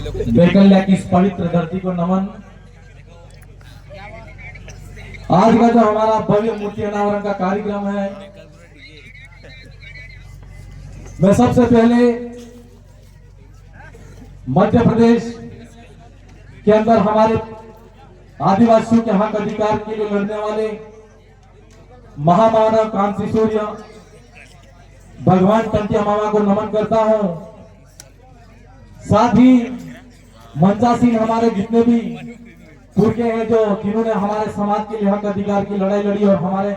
बेकल्या की इस पवित्र धरती को नमन। आज का जो हमारा भव्य मूर्ति अनावरण का कार्यक्रम है, मैं सबसे पहले मध्य प्रदेश के अंदर हमारे आदिवासियों के हक अधिकार के लिए लड़ने वाले महामानव कांसी सूर्य भगवान टंटिया मामा को नमन करता हूं। साथ ही मंचासीन हमारे जितने भी पुरखे हैं जो जिन्होंने हमारे समाज के लिए हक अधिकार की लड़ाई लड़ी और हमारे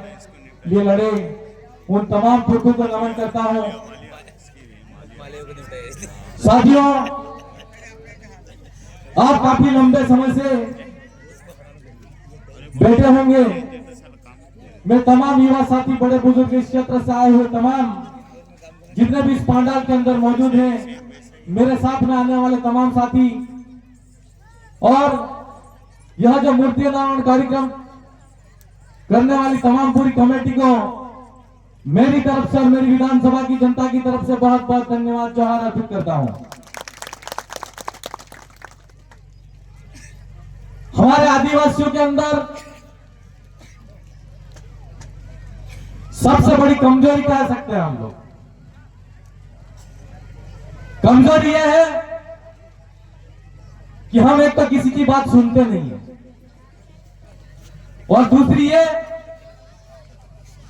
लिए लड़े, उन तमाम पुरखों को नमन करता हूं। साथियों, आप काफी लंबे समय से बैठे होंगे। मैं तमाम युवा साथी, बड़े बुजुर्ग, इस क्षेत्र से आए हुए तमाम जितने भी इस पांडाल के अंदर मौजूद हैं, मेरे साथ में आने वाले तमाम साथी और यह जो मूर्ति अनावरण कार्यक्रम करने वाली तमाम पूरी कमेटी को मेरी तरफ से और मेरी विधानसभा की जनता की तरफ से बहुत बहुत धन्यवाद जोहार अर्पित करता हूं। हमारे आदिवासियों के अंदर सबसे बड़ी कमजोरी कह सकते हैं हम लोग। कमजोरी यह है कि हम एक तो किसी की बात सुनते नहीं है और दूसरी ये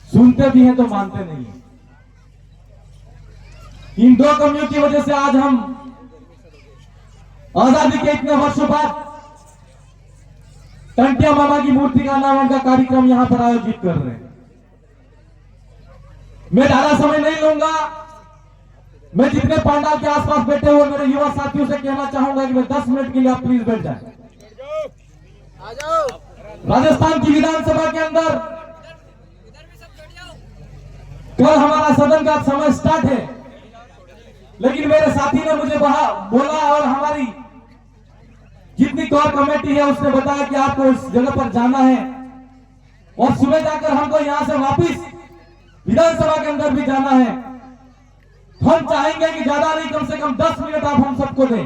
सुनते भी हैं तो मानते नहीं है। इन दो कमियों की वजह से आज हम आजादी के इतने वर्षों बाद टंटिया मामा की मूर्ति का अनावरण का कार्यक्रम यहां पर आयोजित कर रहे हैं। मैं ज्यादा समय नहीं लूंगा। मैं जितने पांडाल के आसपास बैठे हुए मेरे युवा साथियों से कहना चाहूंगा कि मैं 10 मिनट के लिए आप प्लीज बैठ जाएं। राजस्थान की विधानसभा के अंदर कल हमारा सदन का समय स्टार्ट है, लेकिन मेरे साथी ने मुझे बोला और हमारी जितनी कोर कमेटी है उसने बताया कि आपको उस जगह पर जाना है और सुबह जाकर हमको यहां से वापिस विधानसभा के अंदर भी जाना है। हम चाहेंगे कि ज्यादा नहीं, कम से कम 10 मिनट आप हम सबको दें।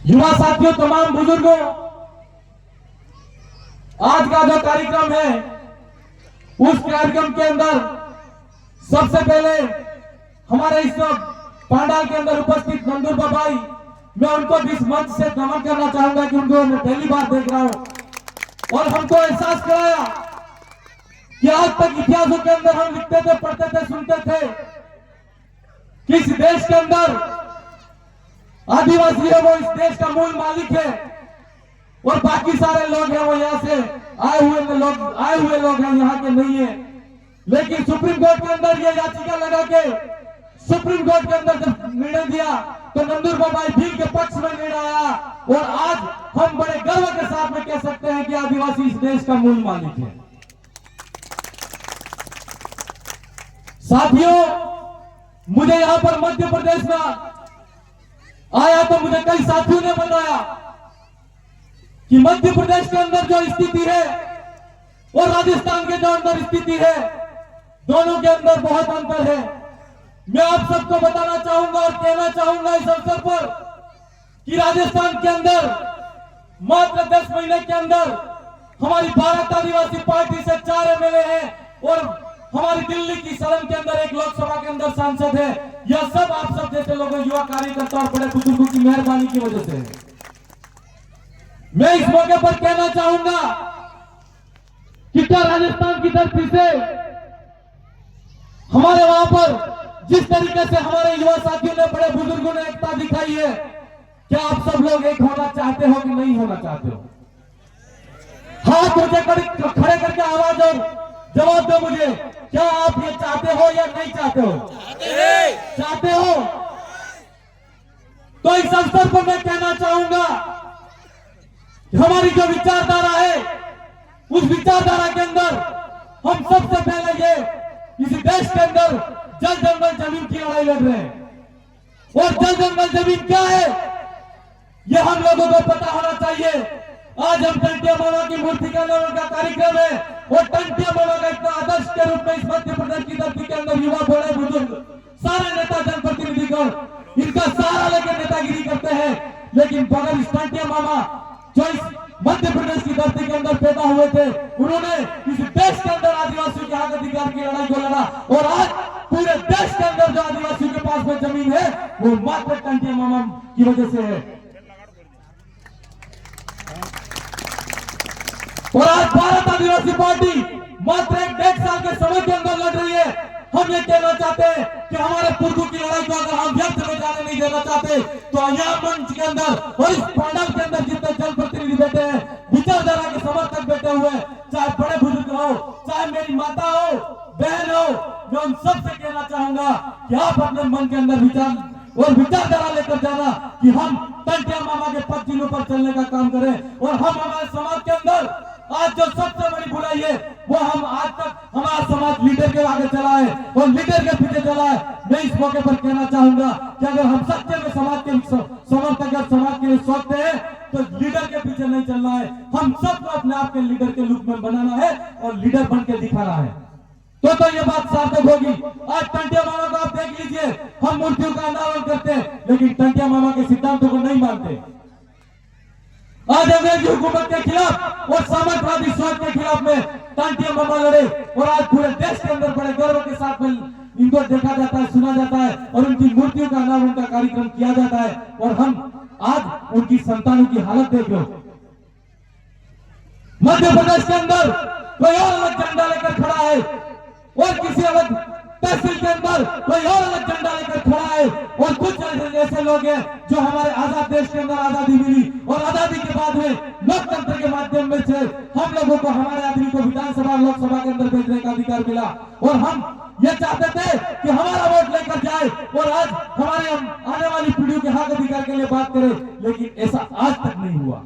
युवा साथियों, तमाम बुजुर्गों, आज का जो कार्यक्रम है उस कार्यक्रम के अंदर सबसे पहले हमारे इस पांडाल के अंदर उपस्थित नंदुरबा भाई, मैं उनको भी इस मंच से नमन करना चाहूंगा कि उनको मैं पहली बार देख रहा हूं और हमको एहसास कराया कि आज तक इतिहासों के अंदर हम लिखते थे, पढ़ते थे, सुनते थे कि इस देश के अंदर आदिवासी है वो इस देश का मूल मालिक है और बाकी सारे लोग हैं वो यहाँ से आए हुए लोग हैं, यहाँ के नहीं है। लेकिन सुप्रीम कोर्ट के अंदर ये याचिका लगा के सुप्रीम कोर्ट के अंदर जब निर्णय दिया तो नंदुरबा भाई भील के पक्ष में निर्णय आया और आज हम बड़े गर्व के साथ में कह सकते हैं कि आदिवासी इस देश का मूल मालिक है। साथियों, मुझे यहां पर मध्य प्रदेश में आया तो मुझे कई साथियों ने बताया कि मध्य प्रदेश के अंदर जो स्थिति है और राजस्थान के जो अंदर स्थिति है, दोनों के अंदर बहुत अंतर है। मैं आप सबको बताना चाहूंगा और कहना चाहूंगा इस अवसर पर कि राजस्थान के अंदर मात्र 10 महीने के अंदर हमारी भारत आदिवासी पार्टी से 4 एमएलए हैं और हमारी दिल्ली की सदन के अंदर एक लोकसभा के अंदर सांसद है। यह सब आप सब जैसे लोगों, युवा कार्यकर्ता और बड़े बुजुर्गों की मेहरबानी की वजह से है। मैं इस मौके पर कहना चाहूंगा कि क्या राजस्थान की धरती से हमारे वहां पर जिस तरीके से हमारे युवा साथियों ने, बड़े बुजुर्गों ने एकता दिखाई है, क्या आप सब लोग एक होना चाहते हो कि नहीं होना चाहते हो? हाथ मुझे खड़े करके आवाज और जवाब दो मुझे, क्या आप ये चाहते हो या नहीं चाहते हो? चाहते हो तो इस अवसर पर मैं कहना चाहूंगा हमारी जो विचारधारा है उस विचारधारा के अंदर हम सबसे पहले ये इस देश के अंदर जल जंगल जमीन की लड़ाई लड़ रहे हैं और जल जंगल जमीन क्या है ये हम लोगों को पता होना चाहिए। आज हम टंटिया मामा की मूर्ति का अनावरण का कार्यक्रम है और टंटिया मामा का इतना आदर्श के रूप में इस मध्य प्रदेश की धरती के अंदर युवा, बड़े बुजुर्ग सारे नेता जनप्रतिनिधिगण इनका सहारा लेकर नेतागिरी करते हैं, लेकिन बगैर स्टंटिया मामा जो इस मध्य प्रदेश की धरती के अंदर पैदा हुए थे, उन्होंने इस देश के अंदर आदिवासियों के हक अधिकार की लड़ाई को लड़ा, और आज पूरे देश के अंदर जो आदिवासियों के पास में जमीन है वो मात्र स्टंटिया मामा की वजह से है। और आज भारत आदिवासी पार्टी मात्र 1.5 साल के समय के अंदर लड़ रही है। हम ये कहना चाहते हैं कि हमारे पूर्वों की लड़ाई को अगर हम व्यर्थ में जाने नहीं देना चाहते, तो यहाँ मंच के अंदर और इस पंडाल के अंदर जितने जनप्रतिनिधि बैठे हैं, विचारधारा के समर्थक बैठे हुए, चाहे बड़े बुजुर्ग हो, चाहे मेरी माता हो, बहन हो, मैं उन सबसे कहना चाहूंगा कि आप अपने मन के अंदर विचार और विचारधारा लेकर जाना कि हम टंटिया मामा के पद चिन्हों पर चलने का काम करें। और हम हमारे समाज के अंदर आज जो सबसे बड़ी बुराई है वो हम आज तक हमारा समाज लीडर के आगे चला है और लीडर के पीछे चला है। मैं इस मौके पर कहना चाहूंगा कि अगर हम सच्चे में समाज के समर्थक या समाज के लिए सोचते हैं तो लीडर के पीछे नहीं चलना है, हम सबको अपने आप के लीडर के रूप में बनाना है और लीडर बन के दिखाना है, तो ये बात सार्थक होगी। आज टंटिया मामा को आप देख लीजिए, हम मूर्तियों का आंदोलन करते हैं लेकिन टंटिया मामा के सिद्धांतों को नहीं मानते। आज अंग्रेजी हुकूमत के खिलाफ और साम्राज्यवादी सोच के खिलाफ में टंटिया मामा लड़े, और आज पूरे देश के अंदर बड़े गौरव के साथ में इनको देखा जाता है, सुना जाता है, और उनकी मूर्तियों का अनावरण का कार्यक्रम किया जाता है। और हम आज उनकी संतानों की हालत देख लो, मध्य प्रदेश के अंदर कोई और अलग झंडा लेकर खड़ा है और किसी अलग तहसील के अंदर कोई और अलग झंडा लेकर खड़ा है, और कुछ ऐसे लोग हैं जो हमारे आजाद देश के अंदर आजादी मिली और आजादी के बाद में लोकतंत्र के माध्यम में से हम लोगों को, हमारे आदमी को विधानसभा लोकसभा के अंदर भेजने का अधिकार मिला, और हम ये चाहते थे कि हमारा वोट लेकर जाए और आज हमारे आने वाली पीढ़ियों के हक अधिकार के लिए बात करें, लेकिन ऐसा आज तक नहीं हुआ।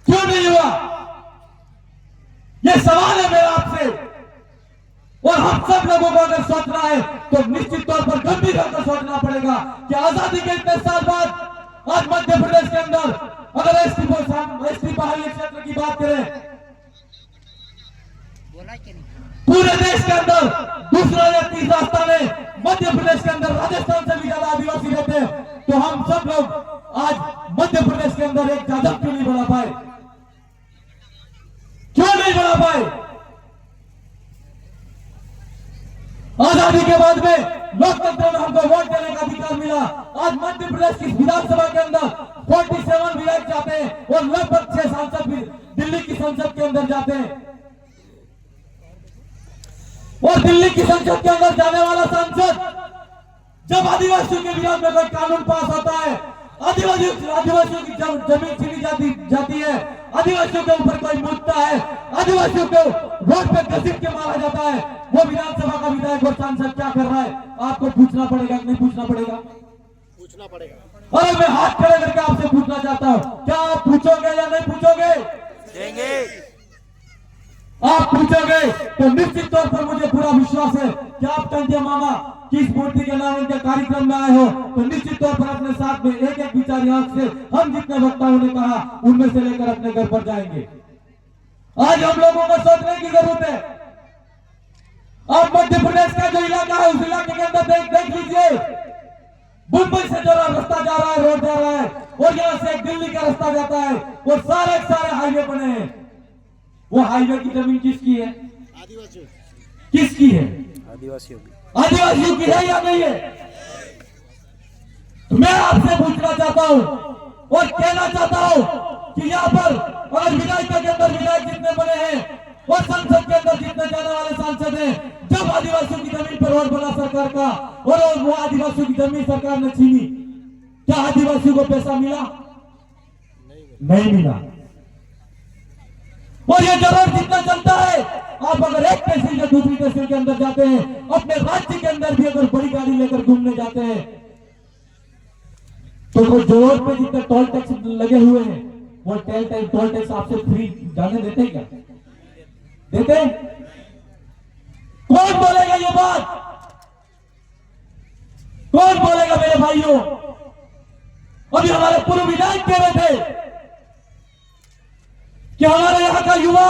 क्यों नहीं हुआ, ये सवाल है मेरा आपसे। और हम सब लोगों को अगर सोचना है तो निश्चित तौर पर गंभीर होकर सोचना पड़ेगा कि आजादी के इतने साल बाद आज मध्य प्रदेश के अंदर अगर एसटी पहाड़ी क्षेत्र की बात करें, पूरे देश के अंदर दूसरा या तीसरा स्थान है, मध्य प्रदेश के अंदर राजस्थान से भी ज्यादा आदिवासी रहते हैं, तो हम सब लोग आज मध्य प्रदेश के अंदर एक जादव क्यों नहीं बना पाए, क्यों नहीं बना पाए? आजादी के बाद में लोकतंत्र में हमको वोट देने का अधिकार मिला। आज मध्य प्रदेश की विधानसभा के अंदर 47 विधायक जाते हैं और लगभग 6 सांसद भी दिल्ली की संसद के अंदर जाते हैं, और दिल्ली की संसद के अंदर जाने वाला सांसद जब आदिवासियों के विरोध में कोई कानून पास होता है, आदिवासियों की जमीन छीनी जाती है, आदिवासियों के ऊपर कोई मुद्दा है, आदिवासियों को रोड पे घसीट के मारा जाता है, वो विधानसभा का विधायक और सांसद क्या कर रहा है? आपको पूछना पड़ेगा कि नहीं पूछना पड़ेगा? पूछना पड़ेगा। और मैं हाथ खड़े करके आपसे पूछना चाहता हूँ, क्या आप पूछोगे या नहीं पूछोगे? देंगे। आप पूछोगे तो निश्चित तौर पर मुझे पूरा विश्वास है कि आप टंटिया मामा की इस मूर्ति के नाम के कार्यक्रम में आए हो तो निश्चित तौर पर अपने साथ में एक एक विचार यहाँ से हम जितने वक्ताओं ने कहा उनमें से लेकर अपने घर पर जाएंगे। आज हम लोगों को सोचने की जरूरत है। आप मध्य प्रदेश का जो इलाका है उस इलाके के अंदर देख लीजिए, मुंबई से जो रास्ता जा रहा है, रोड जा रहा है, और यहाँ से दिल्ली का रास्ता जाता है, और सारे हाईवे बने हैं। वो हाईवे की जमीन किसकी है? आदिवासियों। किसकी है? आदिवासियों की। आदिवासियों की है या नहीं है? तो मैं आपसे पूछना चाहता हूँ और कहना चाहता हूँ कि यहाँ पर अगर विधायिका के अंदर विधायक जितने बने हैं और संसद के अंदर जितने जाने वाले सांसद हैं, जब आदिवासियों की जमीन पर रोड बना सरकार का और वो आदिवासियों की जमीन सरकार ने छीनी, क्या आदिवासियों को पैसा मिला? नहीं मिला। और ये जरूर जितना चलता है, आप अगर एक तहसील से दूसरी तहसील के अंदर जाते हैं, अपने राज्य के अंदर भी अगर बड़ी गाड़ी लेकर घूमने जाते हैं, तो वो जोर पे जितने टोल टैक्स लगे हुए हैं वो टोल टैक्स आपसे फ्री जाने देते हैं क्या? देते हैं? कौन बोलेगा ये बात? कौन बोलेगा मेरे भाइयों? अभी हमारे पूर्व विधायक कह रहे थे कि हमारे यहाँ का युवा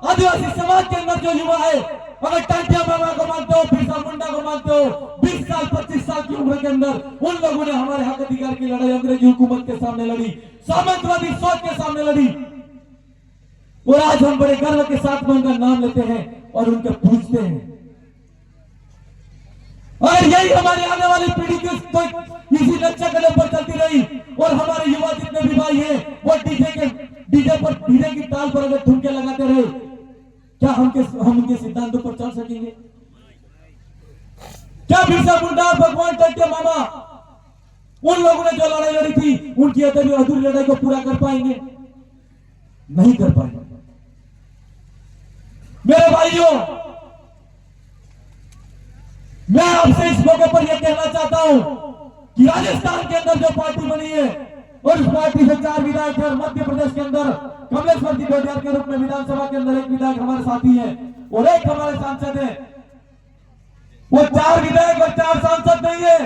आदिवासी समाज के अंदर जो युवा है, अगर टांटिया मामा को मानते हो, बिरसा मुंडा को मानते हो, 20 साल 25 साल की उम्र के अंदर उन लोगों ने हमारे हक अधिकार की लड़ाई अंग्रेजी हुकूमत के सामने लड़ी, सामंतवादी सोच के सामने लड़ी, और आज हम बड़े गर्व के साथ में उनका नाम लेते हैं और उनके पूजते हैं। और यही हमारी आने वाली पीढ़ी की इसी लक्ष्य कदम पर चलती रही, और हमारे युवा जितने भी भाई हैं वो डीजे की ताल पर अगर ठुमके लगाते रहे, क्या हम उनके सिद्धांतों पर चल सकेंगे? क्या बिरसा मुंडा, भगवान टांटिया मामा, उन लोगों ने जो लड़ाई लड़ी थी उनकी अधूरी लड़ाई को पूरा कर पाएंगे? नहीं कर पाएंगे। मेरे भाइयों, मैं आपसे इस मौके पर यह कहना चाहता हूं कि राजस्थान के अंदर जो पार्टी बनी है, और उस पार्टी से 4 विधायक है, और मध्य प्रदेश के अंदर कमलेश्वर जी डोडियार के रूप में विधानसभा के अंदर 1 विधायक हमारे साथी है और 1 हमारे सांसद है। वो 4 विधायक और 4 सांसद नहीं है,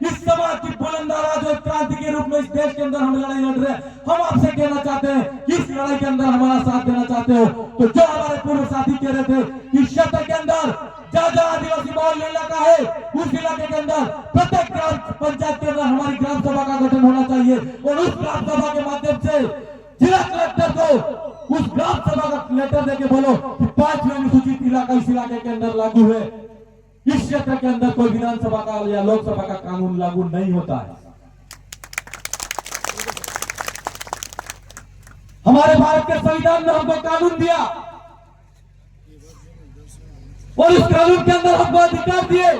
इस समाज की बुलंद आवाज और क्रांति के रूप में इस देश के अंदर हम लड़ाई लड़ रहे हैं। हम आपसे कहना चाहते हैं कि इस लड़ाई के अंदर हमारा साथ देना चाहते हो तो जो हमारे पूर्व साथी कह रहे थे कि क्षेत्र के अंदर जहां आदिवासी बहुल इलाका है, उस इलाके के अंदर प्रत्येक ग्राम पंचायत के अंदर हमारी ग्राम सभा का गठन होना चाहिए, और उस ग्राम सभा के माध्यम से जिला कलेक्टर को उस ग्राम सभा का लेटर देके बोलो कि 5वें अनुसूचित इलाका इस इलाके के अंदर लागू है। इस क्षेत्र के अंदर कोई विधानसभा का या लोकसभा का कानून लागू नहीं होता है। हमारे भारत के संविधान ने हमको कानून दिया, और उस कानून के अंदर हमको अधिकार दिए।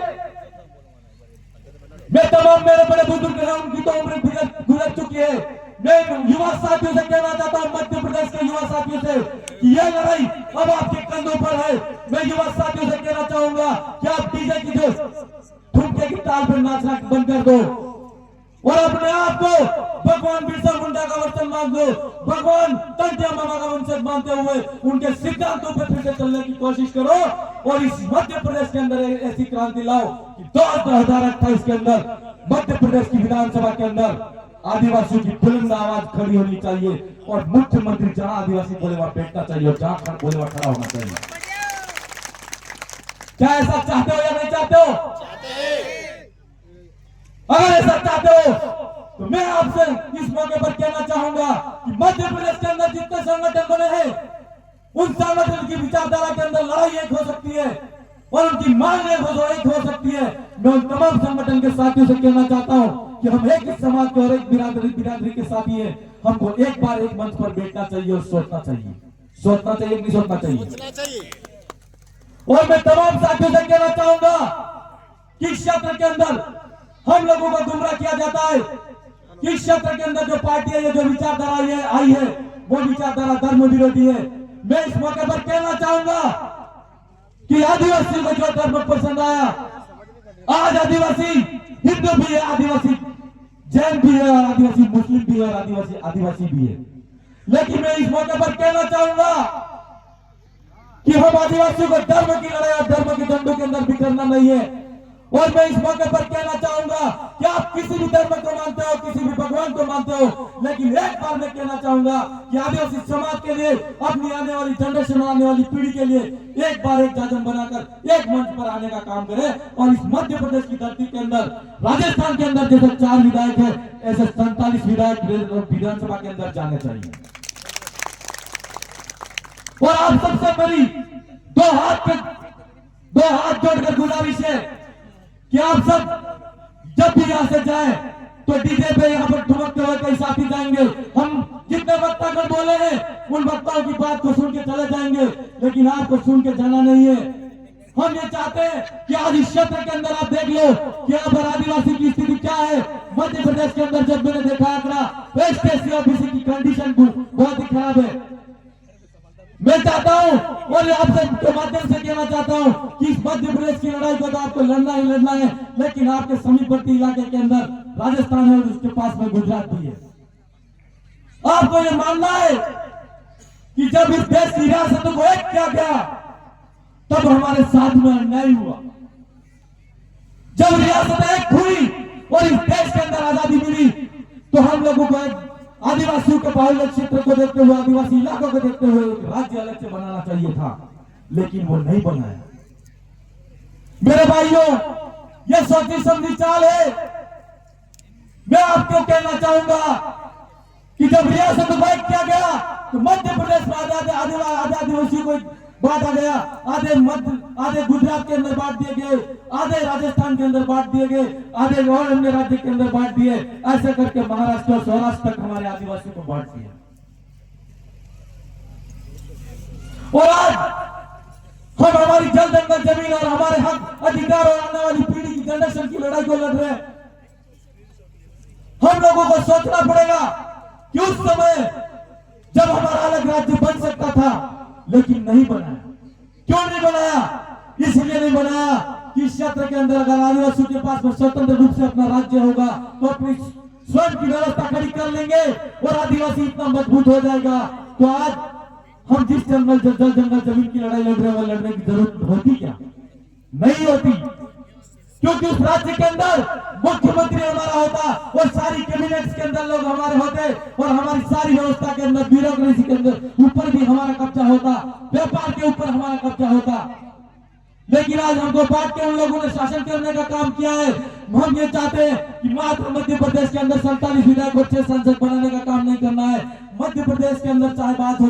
मैं तमाम मेरे बड़े बुजुर्ग हैं, उनकी तो उम्र गुजर चुकी है। मैं युवा साथियों से कहना चाहता हूं, मध्य प्रदेश के युवा साथियों से, कि यह लड़ाई अब आपके कंधों पर है। मैं युवा साथियों से कहना चाहूंगा कि आप डीजे की जो ठुमके की ताल पर नाचना बंद कर दो, और अपने आप को भगवान बिरसा मुंडा का वचन मान दो, भगवान टांटिया मामा का वचन मानते हुए उनके सिद्धांतों पर फिर से चलने की कोशिश करो, और इस मध्य प्रदेश के अंदर ऐसी क्रांति लाओ कि 2028 के अंदर मध्य प्रदेश की विधानसभा के अंदर आदिवासियों की बुलंद आवाज खड़ी होनी चाहिए, और मुख्यमंत्री जहां आदिवासी बोले वहां बैठना चाहिए, और जहां बोले वहां खड़ा होना चाहिए। क्या ऐसा चाहते हो या नहीं चाहते हो? अगर ऐसा चाहते हो तो मैं आपसे इस मौके पर कहना चाहूंगा कि मध्य प्रदेश के अंदर जितने संगठन बने हैं, उन संगठन की विचारधारा के अंदर लड़ाई एक हो सकती है, और उनकी मांग एक हो सकती है। मैं उन तमाम संगठन के साथियों से कहना चाहता हूं कि हम एक ही समाज के और एक बिरादरी के साथी हैं। हमको एक बार एक मंच पर बैठना चाहिए और सोचना चाहिए कि नहीं सोचना चाहिए। और मैं तमाम साथियों से कहना चाहूंगा कि इस क्षेत्र के अंदर हम लोगों को गुमराह किया जाता है कि इस क्षेत्र के अंदर जो पार्टी है, जो विचारधारा आई है, वो विचारधारा धर्म विरोधी है। मैं इस मौके पर कहना चाहूंगा कि आदिवासी को जो धर्म पसंद आया, आज आदिवासी हिंदू भी है, आदिवासी जैन भी है, आदिवासी मुस्लिम भी है, और आदिवासी भी है। लेकिन मैं इस मौके पर कहना चाहूंगा कि हम आदिवासियों को धर्म की लड़ाई और धर्म के झंडों के अंदर बिखरना नहीं है। और मैं इस मौके पर कहना चाहूंगा कि आप किसी भी धर्म को मानते हो, किसी भी भगवान को मानते हो, लेकिन एक बार मैं कहना चाहूंगा कि आदिवासी समाज के लिए, अपनी आने वाली जनरेशन, आने वाली पीढ़ी के लिए एक बार एक जाजम बनाकर एक मंच पर आने का काम करें, और इस मध्य प्रदेश की धरती के अंदर, राजस्थान के अंदर जैसे 4 विधायक है, ऐसे 47 विधायक विधानसभा के अंदर जाने चाहिए। और आप सबसे बड़ी दो हाथ जोड़कर गुजारिश है कि आप सब जब भी यहां से जाएं तो डीजे पे यहां पर ठुमकते हुए कई साथी जाएंगे। हम जितने वक्ता कर बोले हैं उन वक्ताओं की बात को सुन के चले जाएंगे, लेकिन आपको सुन के जाना नहीं है। हम ये चाहते हैं कि आज इस क्षेत्र के अंदर आप देख लो कि यहाँ पर आदिवासी की स्थिति क्या है। मध्य प्रदेश के अंदर जब मैंने देखा आंकड़ा, एसटीएससी ओबीसी की कंडीशन बहुत ही खराब है। मैं चाहता हूं और आपसे के माध्यम से कहना चाहता हूं कि इस मध्य प्रदेश की लड़ाई को तो आपको लड़ना ही लड़ना है, लेकिन आपके समीपवर्ती इलाके के अंदर राजस्थान है और उसके पास में गुजरात भी है। आपको यह मानना है कि जब इस देश की रियासतों को एक किया गया तब हमारे साथ में अन्याय हुआ। जब रियासत एक हुई और इस देश के अंदर आजादी मिली तो हम लोगों को आदिवासियों के बाहुल्य क्षेत्र को देखते हुए, आदिवासी इलाकों को देखते हुए एक राज्य अलग से बनाना चाहिए था, लेकिन वो नहीं बनाया। मेरे भाइयों, यह सोची समझी चाल है। मैं आपको कहना चाहूंगा कि जब रियासत बाइट किया गया तो मध्य प्रदेश में आधे आदिवासियों को बांटा गया, आधे गुजरात के अंदर बांट दिए गए, आधे राजस्थान के अंदर बांट दिए गए, आधे और अन्य राज्य के अंदर बांट दिए। ऐसे करके महाराष्ट्र और सौराष्ट्र तक हमारे आदिवासियों को बांट दिया। और आज हम हमारी जल जंगल जमीन और हमारे हक अधिकार और आने वाली पीढ़ी की जनरेशन की लड़ाई को लड़ रहे हैं। हम लोगों को सोचना पड़ेगा कि उस समय जब हमारा अलग राज्य बन सकता था, लेकिन नहीं बनाया। क्यों नहीं बनाया? इसलिए नहीं बनाया कि इस क्षेत्र के अंदर अगर आदिवासियों के पास में स्वतंत्र रूप से अपना राज्य होगा तो अपनी स्वयं की व्यवस्था खड़ी कर लेंगे और आदिवासी इतना मजबूत हो जाएगा। तो आज हम जिस जल जंगल जमीन की लड़ाई लड़ रहे हैं, वो लड़ने की जरूरत होती क्या? नहीं होती, क्योंकि उस राज्य के अंदर मुख्यमंत्री हमारा होता और सारी कैबिनेट्स के अंदर लोग हमारे होते और हमारी सारी व्यवस्था के अंदर, ब्यूरोक्रेसी के अंदर ऊपर भी हमारा कब्जा होता, व्यापार के ऊपर हमारा कब्जा होता। लेकिन आज हमको बांट के उन लोगों ने शासन करने का काम किया है। हम ये चाहते हैं कि मात्र मध्य प्रदेश के अंदर 47 विधायक और 6 सांसद बनाने का काम नहीं करना है। मध्य प्रदेश के अंदर चाहे बात हो